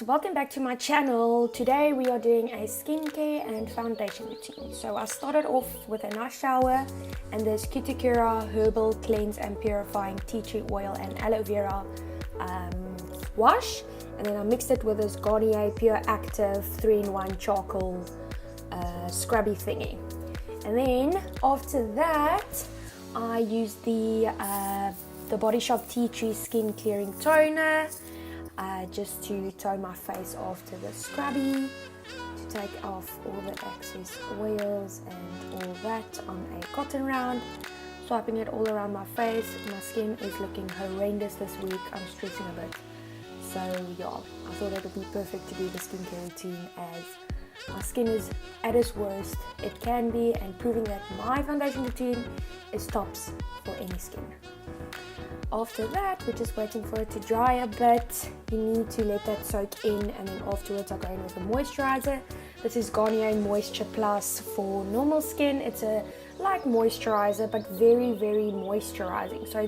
welcome back to my channel. Today we are doing a skincare and foundation routine. So I started off with a nice shower and this Cuticura Herbal Cleanse and Purifying Tea Tree Oil and Aloe Vera wash. And then I mixed it with this Garnier Pure Active 3-in-1 charcoal scrubby thingy. And then after that I used the Body Shop Tea Tree Skin Clearing Toner just to tone my face after the scrubby, to take off all the excess oils and all that on a cotton round, swiping it all around my face. My skin is looking horrendous this week. I'm stressing a bit, so yeah, I thought it would be perfect to do the skincare routine as my skin is at its worst it can be, and proving that my foundation routine is tops for any skin. After that, we're just waiting for it to dry a bit. You need to let that soak in, and then afterwards I go in with a moisturizer. This is Garnier Moisture Plus for normal skin. It's a light moisturizer but very moisturizing, so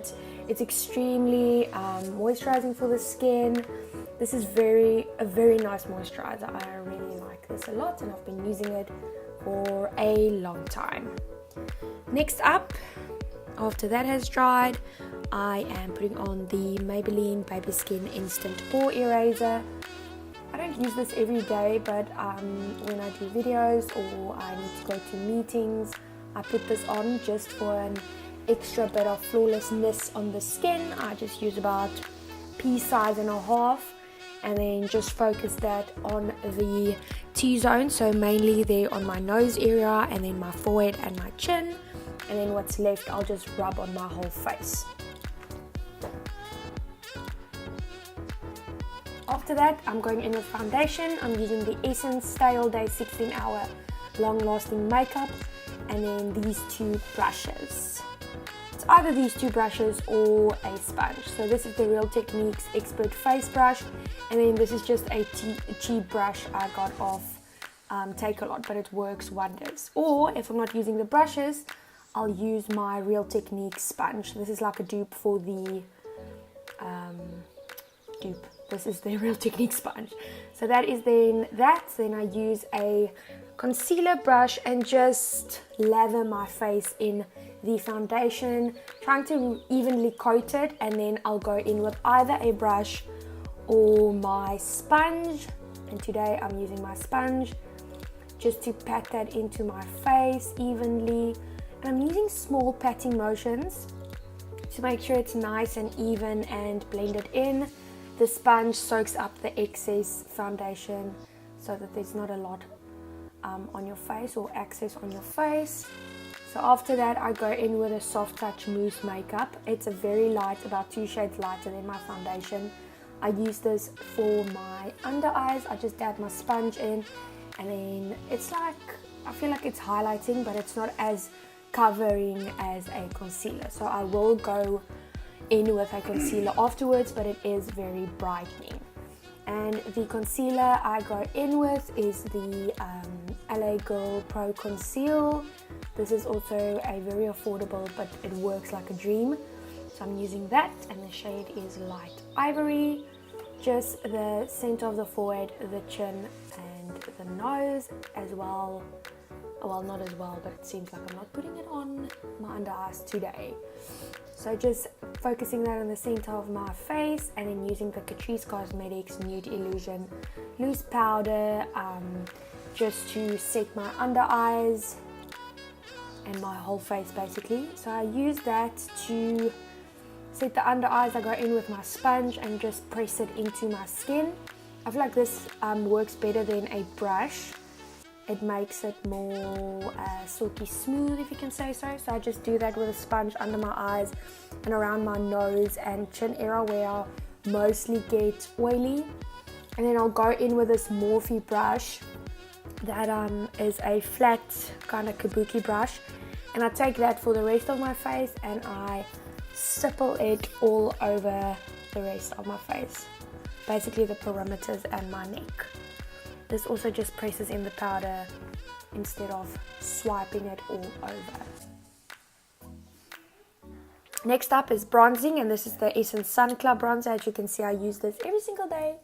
it's extremely moisturizing for the skin. This is a very nice moisturizer. I really like this a lot and I've been using it for a long time. Next up, after that has dried, I am putting on the Maybelline Baby Skin Instant Pore Eraser. I don't use this every day, but when I do videos or I need to go to meetings, I put this on just for an extra bit of flawlessness on the skin. I just use about pea size and a half, and then just focus that on the T-zone, so mainly there on my nose area and then my forehead and my chin, and then what's left I'll just rub on my whole face. After that, I'm going in with foundation. I'm using the Essence Stay All Day 16-hour long-lasting makeup, and then these two brushes. It's either these two brushes or a sponge. So this is the Real Techniques Expert Face Brush, and then this is just a cheap brush I got off Take-A-Lot, but it works wonders. Or if I'm not using the brushes, I'll use my Real Techniques sponge. This is like a dupe for the This is the Real Techniques sponge. So that is then that. Then I use a concealer brush and just lather my face in the foundation, trying to evenly coat it, and then I'll go in with either a brush or my sponge. And today I'm using my sponge just to pat that into my face evenly. And I'm using small patting motions to make sure it's nice and even and blended in. The sponge soaks up the excess foundation so that there's not a lot on your face or excess on your face. So after that I go in with a Soft Touch Mousse makeup. It's a very light, about 2 shades lighter than my foundation. I use this for my under eyes. I just dab my sponge in, and then it's like, I feel like it's highlighting, but it's not as covering as a concealer. So I will go in with a concealer afterwards, but it is very brightening. And the concealer I go in with is the LA Girl Pro Conceal. This is also a very affordable, but it works like a dream. So I'm using that, and the shade is Light Ivory. Just the center of the forehead, the chin and the nose as well. Well, not as well, but it seems like I'm not putting it on my under eyes today. So just focusing that on the center of my face, and then using the Catrice Cosmetics Nude Illusion loose powder just to set my under eyes and my whole face basically. So I use that to set the under eyes. I go in with my sponge and just press it into my skin. I feel like this works better than a brush. It makes it more silky smooth, if you can say so. So I just do that with a sponge under my eyes and around my nose and chin area where I mostly get oily. And then I'll go in with this Morphe brush that is a flat kind of kabuki brush. And I take that for the rest of my face and I stipple it all over the rest of my face. Basically the perimeters and my neck. This also just presses in the powder instead of swiping it all over. Next up is bronzing, and this is the Essence Sun Club bronzer. As you can see, I use this every single day.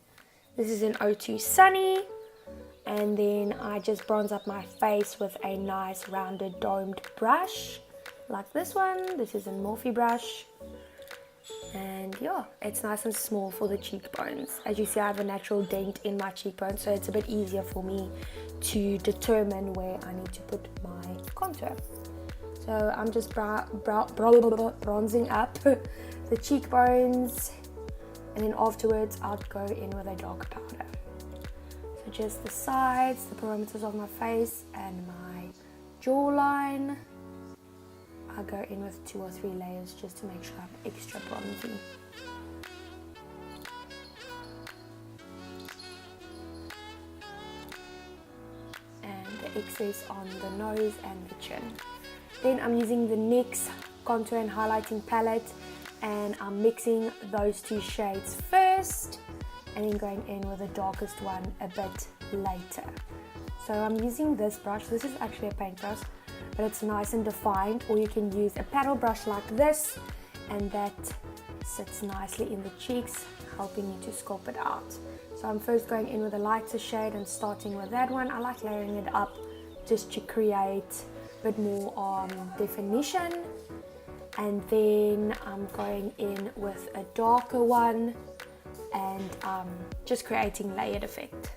This is in O2 Sunny. And then I just bronze up my face with a nice rounded domed brush like this one. This is a Morphe brush. And yeah, it's nice and small for the cheekbones. As you see, I have a natural dent in my cheekbone, so it's a bit easier for me to determine where I need to put my contour. So I'm just bronzing up the cheekbones, and then afterwards I'll go in with a darker powder. So just the sides, the perimeters of my face, and my jawline. I'll go in with 2 or 3 layers just to make sure I'm extra bronzy. And the excess on the nose and the chin. Then I'm using the NYX contour and highlighting palette, and I'm mixing those 2 shades first and then going in with the darkest one a bit later. So I'm using this brush. This is actually a paintbrush, but it's nice and defined, or you can use a paddle brush like this, and that sits nicely in the cheeks, helping you to sculpt it out. So I'm first going in with a lighter shade and starting with that one. I like layering it up just to create a bit more definition, and then I'm going in with a darker one and just creating layered effect.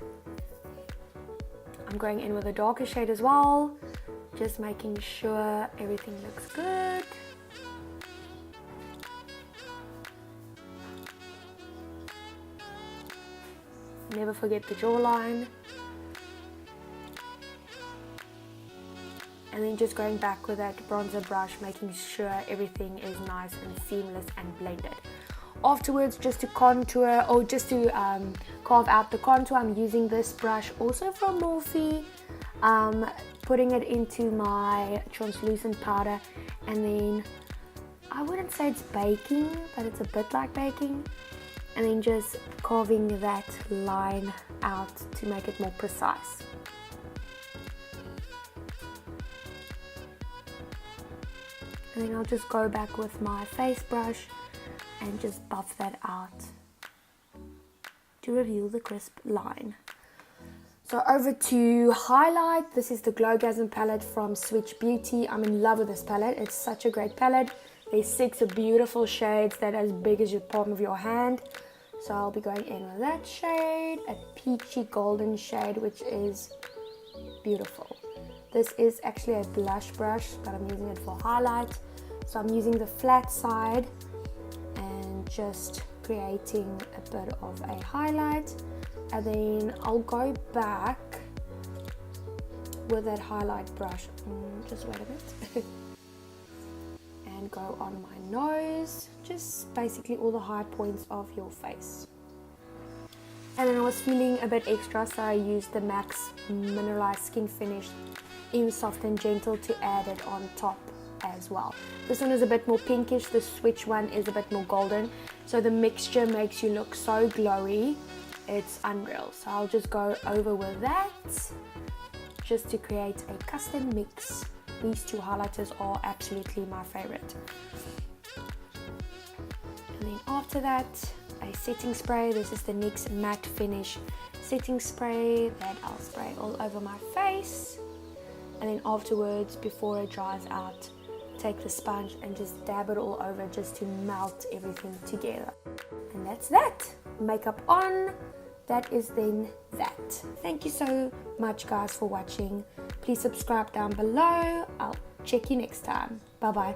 I'm going in with a darker shade as well, just making sure everything looks good. Never forget the jawline. And then just going back with that bronzer brush, making sure everything is nice and seamless and blended. Afterwards, just to contour, or just to carve out the contour, I'm using this brush also from Morphe, putting it into my translucent powder, and then I wouldn't say it's baking, but it's a bit like baking, and then just carving that line out to make it more precise. And then I'll just go back with my face brush and just buff that out to reveal the crisp line. So over to highlight. This is the Glowgasm palette from Switch Beauty. I'm in love with this palette. It's such a great palette. There's 6 beautiful shades that are as big as your palm of your hand. So I'll be going in with that shade, a peachy golden shade, which is beautiful. This is actually a blush brush, but I'm using it for highlight. So I'm using the flat side and just creating a bit of a highlight, and then I'll go back with that highlight brush, just wait a bit, and go on my nose, just basically all the high points of your face. And then I was feeling a bit extra, so I used the MAC Mineralized Skin Finish in Soft and Gentle to add it on top as well. This one is a bit more pinkish, the Switch one is a bit more golden, so the mixture makes you look so glowy, it's unreal. So I'll just go over with that just to create a custom mix. These 2 highlighters are absolutely my favorite. And then after that, a setting spray. This is the NYX Matte Finish setting spray that I'll spray all over my face, and then afterwards, before it dries out, take the sponge and just dab it all over just to melt everything together. And that's that. Makeup on. That is then that. Thank you so much, guys, for watching. Please subscribe down below. I'll check you next time. Bye bye.